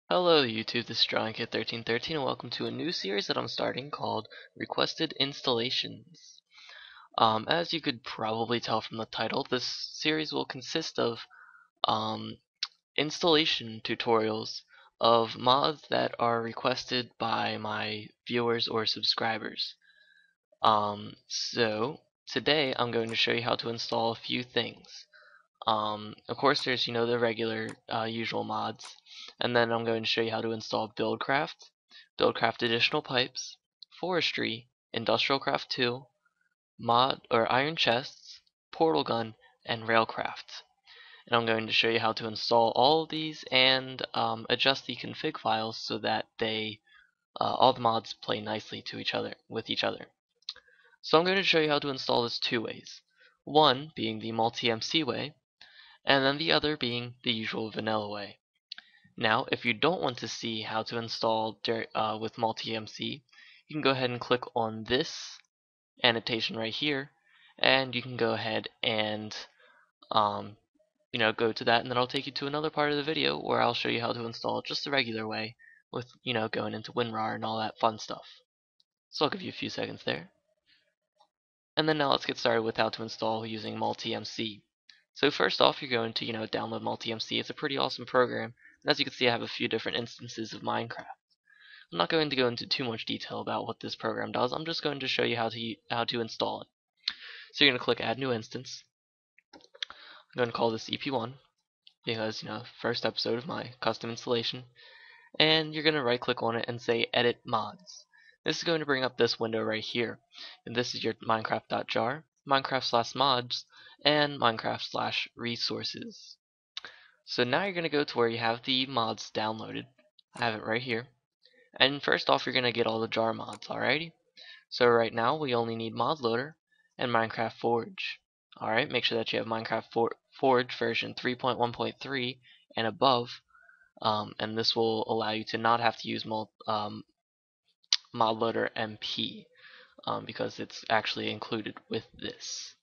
Hello YouTube, this is DrawingKit1313 and welcome to a new series that I'm starting called Requested Installations. As you could probably tell from the title, this series will consist of installation tutorials of mods that are requested by my viewers or subscribers. So today I'm going to show you how to install a few things. Of course, there's the regular usual mods, and then I'm going to show you how to install BuildCraft additional pipes, Forestry, IndustrialCraft 2, mod or iron chests, PortalGun, and RailCraft. And I'm going to show you how to install all of these and adjust the config files so that all the mods play nicely with each other. So I'm going to show you how to install this two ways. One being the MultiMC way, and then the other being the usual vanilla way. Now, if you don't want to see how to install with MultiMC, you can go ahead and click on this annotation right here, and you can go ahead and go to that, and then I'll take you to another part of the video where I'll show you how to install just the regular way with going into WinRAR and all that fun stuff. So I'll give you a few seconds there. And then now let's get started with how to install using MultiMC. So first off, you're going to download MultiMC. It's a pretty awesome program, and as you can see, I have a few different instances of Minecraft. I'm not going to go into too much detail about what this program does. I'm just going to show you how to install it. So you're going to click Add New Instance. I'm going to call this EP1 because first episode of my custom installation, and you're going to right click on it and say Edit Mods. This is going to bring up this window right here, and this is your Minecraft.jar, Minecraft/mods, and Minecraft/resources. So now you're going to go to where you have the mods downloaded. I have it right here. And first off, you're going to get all the jar mods, alrighty? So right now, we only need Mod Loader and Minecraft Forge. Alright, make sure that you have Minecraft Forge version 3.1.3 and above, and this will allow you to not have to use Mod Loader MP, because it's actually included with this.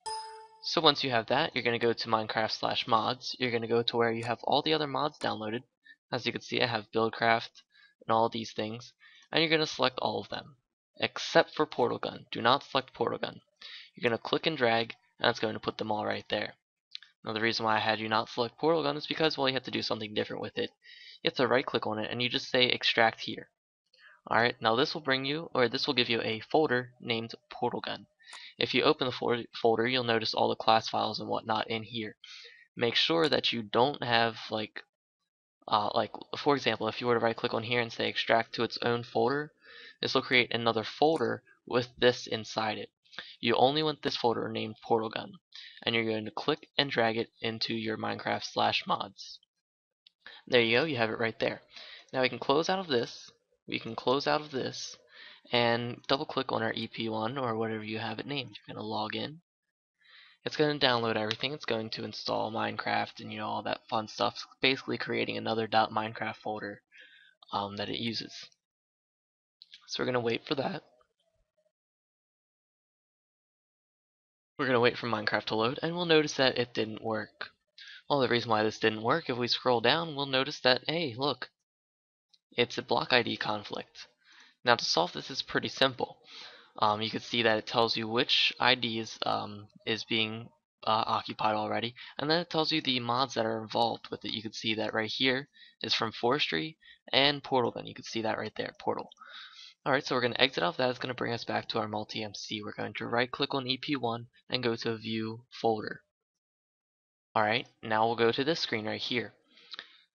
So once you have that, you're going to go to Minecraft/mods. You're going to go to where you have all the other mods downloaded. As you can see, I have BuildCraft and all these things, and you're going to select all of them except for PortalGun. Do not select PortalGun. You're going to click and drag, and that's going to put them all right there. Now the reason why I had you not select PortalGun is because, well, you have to do something different with it. You have to right click on it and you just say extract here. Alright, now this will give you a folder named PortalGun. If you open the folder, you'll notice all the class files and whatnot in here. Make sure that you don't have like for example, if you were to right click on here and say extract to its own folder, this will create another folder with this inside it. You only want this folder named PortalGun, and you're going to click and drag it into your Minecraft/mods. There you go, you have it right there. Now we can close out of this. And double click on our EP1 or whatever you have it named. You're going to log in. It's going to download everything. It's going to install Minecraft and all that fun stuff. Basically creating another .minecraft folder that it uses. So we're going to wait for that. We're going to wait for Minecraft to load, and we'll notice that it didn't work. Well, the reason why this didn't work, if we scroll down, we'll notice that, hey, look, it's a block ID conflict. Now to solve this is pretty simple. You can see that it tells you which ID is being occupied already, and then it tells you the mods that are involved with it. You can see that right here is from Forestry and PortalGun. You can see that right there, Portal. Alright, so we're going to exit off that. It's going to bring us back to our MultiMC. We're going to right click on EP1 and go to View Folder. Alright, now we'll go to this screen right here.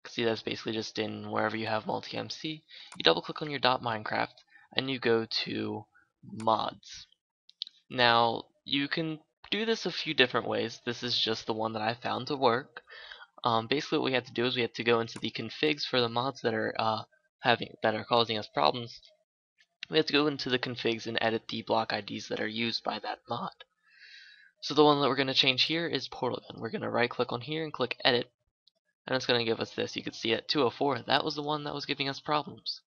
You can see that's basically just in wherever you have MultiMC. You double click on your .minecraft and you go to mods. Now you can do this a few different ways. This is just the one that I found to work. Basically what we have to do is we have to go into the configs for the mods that are causing us problems. We have to go into the configs and edit the block IDs that are used by that mod. So the one that we're going to change here is PortalGun. We're going to right click on here and click edit, and it's going to give us this. You can see at 204, that was the one that was giving us problems.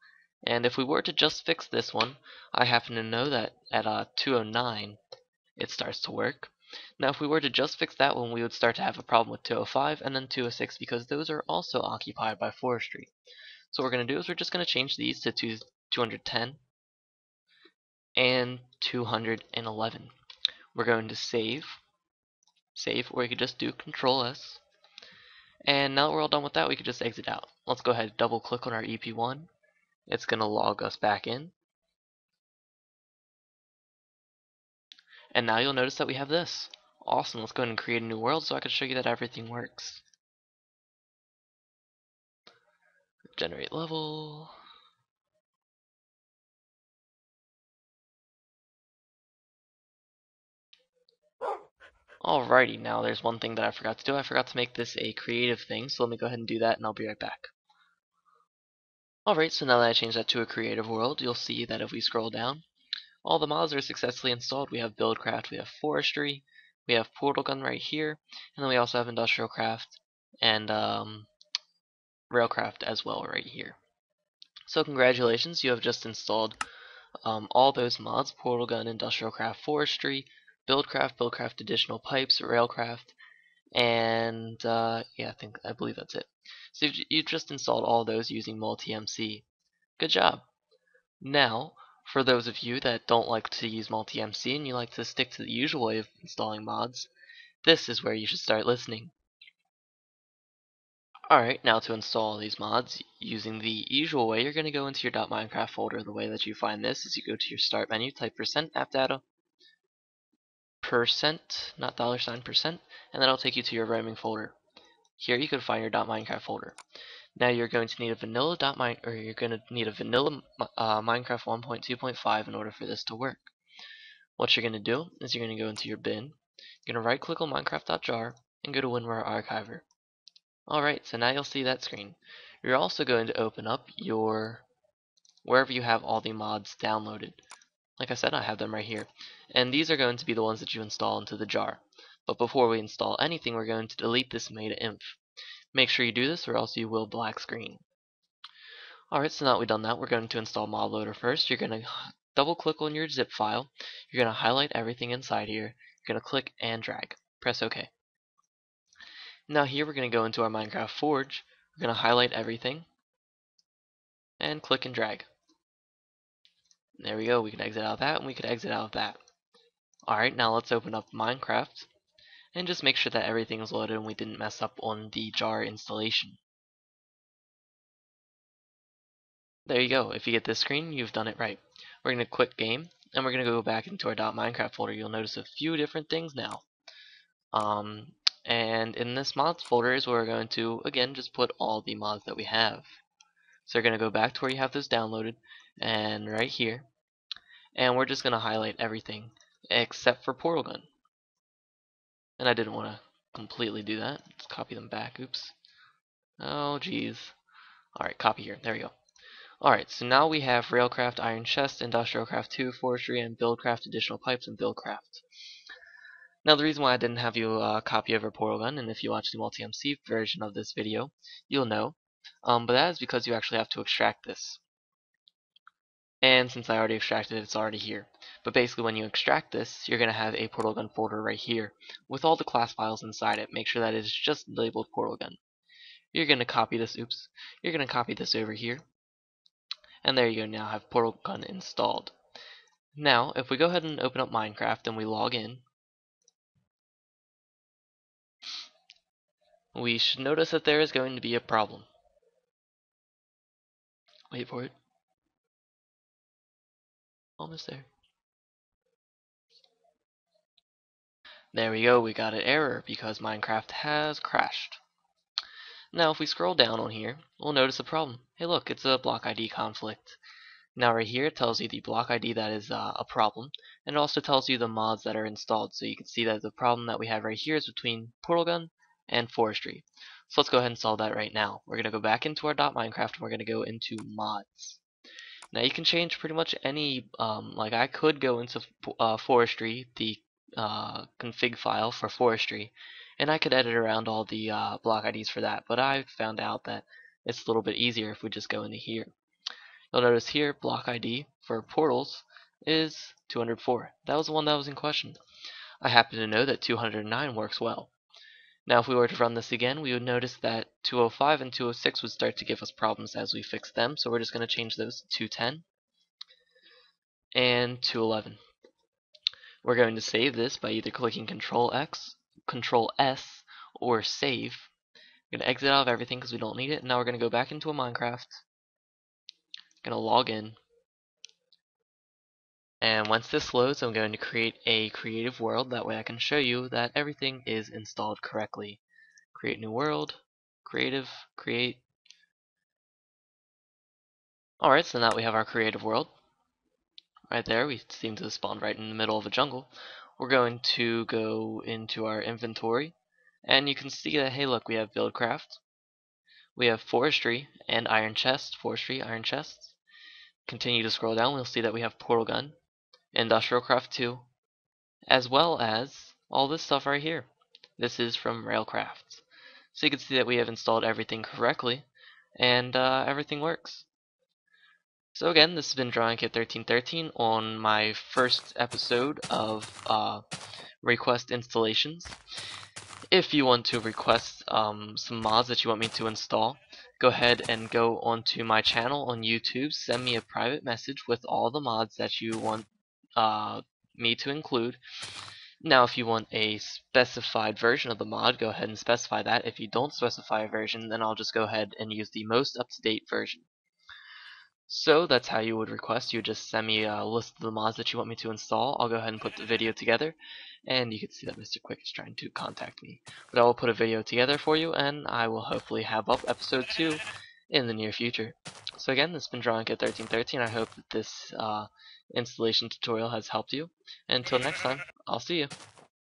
And if we were to just fix this one, I happen to know that at 209 it starts to work. Now if we were to just fix that one, we would start to have a problem with 205 and then 206 because those are also occupied by Forestry. So what we're going to do is we're just going to change these to 210 and 211. We're going to save, or you could just do Control S. And now that we're all done with that, we could just exit out. Let's go ahead and double click on our EP1. It's going to log us back in. And now you'll notice that we have this. Awesome, let's go ahead and create a new world so I can show you that everything works. Generate level. Alrighty, now there's one thing that I forgot to do. I forgot to make this a creative thing, so let me go ahead and do that and I'll be right back. Alright, so now that I changed that to a creative world, you'll see that if we scroll down, all the mods are successfully installed. We have BuildCraft, we have Forestry, we have PortalGun right here, and then we also have IndustrialCraft and RailCraft as well right here. So congratulations, you have just installed all those mods: PortalGun, IndustrialCraft, Forestry, BuildCraft additional pipes, RailCraft, and yeah, I believe that's it. So you've just installed all those using MultiMC. Good job. Now, for those of you that don't like to use MultiMC and you like to stick to the usual way of installing mods, this is where you should start listening. Alright, now to install these mods using the usual way, you're going to go into your .minecraft folder. The way that you find this is you go to your start menu, type %appdata, not $%, and that'll take you to your roaming folder. Here you can find your .minecraft folder. Now you're going to need a vanilla Minecraft 1.2.5 in order for this to work. What you're going to do is you're going to go into your bin, you're going to right click on minecraft.jar and go to WinRAR Archiver. Alright, so now you'll see that screen. You're also going to open up your wherever you have all the mods downloaded. Like I said, I have them right here. And these are going to be the ones that you install into the jar. But before we install anything, we're going to delete this meta-inf. Make sure you do this or else you will black screen. Alright, so now that we've done that, we're going to install mod loader first. You're going to double click on your zip file. You're going to highlight everything inside here. You're going to click and drag. Press OK. Now here we're going to go into our Minecraft Forge. We're going to highlight everything and click and drag. There we go. We can exit out of that and we could exit out of that. Alright, now let's open up Minecraft and just make sure that everything is loaded and we didn't mess up on the jar installation. There you go. If you get this screen, you've done it right. We're going to quit game and we're going to go back into our .minecraft folder. You'll notice a few different things now. And in this mods folder is where we're going to, again, just put all the mods that we have. So you're going to go back to where you have those downloaded, and right here, and we're just going to highlight everything except for PortalGun. And I didn't want to completely do that. Let's copy them back. Oops. Oh, geez. Alright, copy here. There we go. Alright, so now we have RailCraft, Iron Chest, IndustrialCraft 2, Forestry, and BuildCraft additional pipes and BuildCraft. Now the reason why I didn't have you copy over PortalGun, and if you watch the MultiMC version of this video, you'll know, but that is because you actually have to extract this. And since I already extracted it, it's already here. But basically when you extract this, you're going to have a PortalGun folder right here with all the class files inside it. Make sure that it is just labeled PortalGun. You're going to copy this, you're going to copy this over here. And there you go, now have PortalGun installed. Now, if we go ahead and open up Minecraft and we log in, we should notice that there is going to be a problem. Wait for it. Almost there. There we go, we got an error because Minecraft has crashed. Now if we scroll down on here, we'll notice a problem. Hey look, it's a block ID conflict. Now right here it tells you the block ID that is a problem, and it also tells you the mods that are installed. So you can see that the problem that we have right here is between PortalGun and Forestry. So let's go ahead and solve that right now. We're going to go back into our .minecraft and we're going to go into mods. Now you can change pretty much any, like I could go into Forestry, the config file for Forestry, and I could edit around all the block IDs for that, but I found out that it's a little bit easier if we just go into here. You'll notice here block ID for portals is 204. That was the one that was in question. I happen to know that 209 works well. Now if we were to run this again, we would notice that 205 and 206 would start to give us problems as we fix them, so we're just going to change those to 210 and 211. We're going to save this by either clicking Control X, Control S, or Save. We're going to exit out of everything because we don't need it. Now we're going to go back into a Minecraft. Going to log in. And once this loads, I'm going to create a creative world. That way I can show you that everything is installed correctly. Create new world, creative, create. Alright, so now we have our creative world. Right there, we seem to spawn right in the middle of a jungle. We're going to go into our inventory, and you can see that, hey look, we have BuildCraft, we have forestry and iron chest, forestry, iron chests. Continue to scroll down, we'll see that we have PortalGun, Industrial Craft 2, as well as all this stuff right here. This is from RailCraft. So you can see that we have installed everything correctly, and everything works. So again, this has been DrawingKit1313 on my first episode of request installations. If you want to request some mods that you want me to install, go ahead and go onto my channel on YouTube, send me a private message with all the mods that you want me to include. Now if you want a specified version of the mod, go ahead and specify that. If you don't specify a version, then I'll just go ahead and use the most up-to-date version. So that's how you would request. You would just send me a list of the mods that you want me to install. I'll go ahead and put the video together, and you can see that Mr. Quick is trying to contact me. But I will put a video together for you, and I will hopefully have up episode 2 in the near future. So again, this has been DrawingKit1313. I hope that this installation tutorial has helped you. And until next time, I'll see you.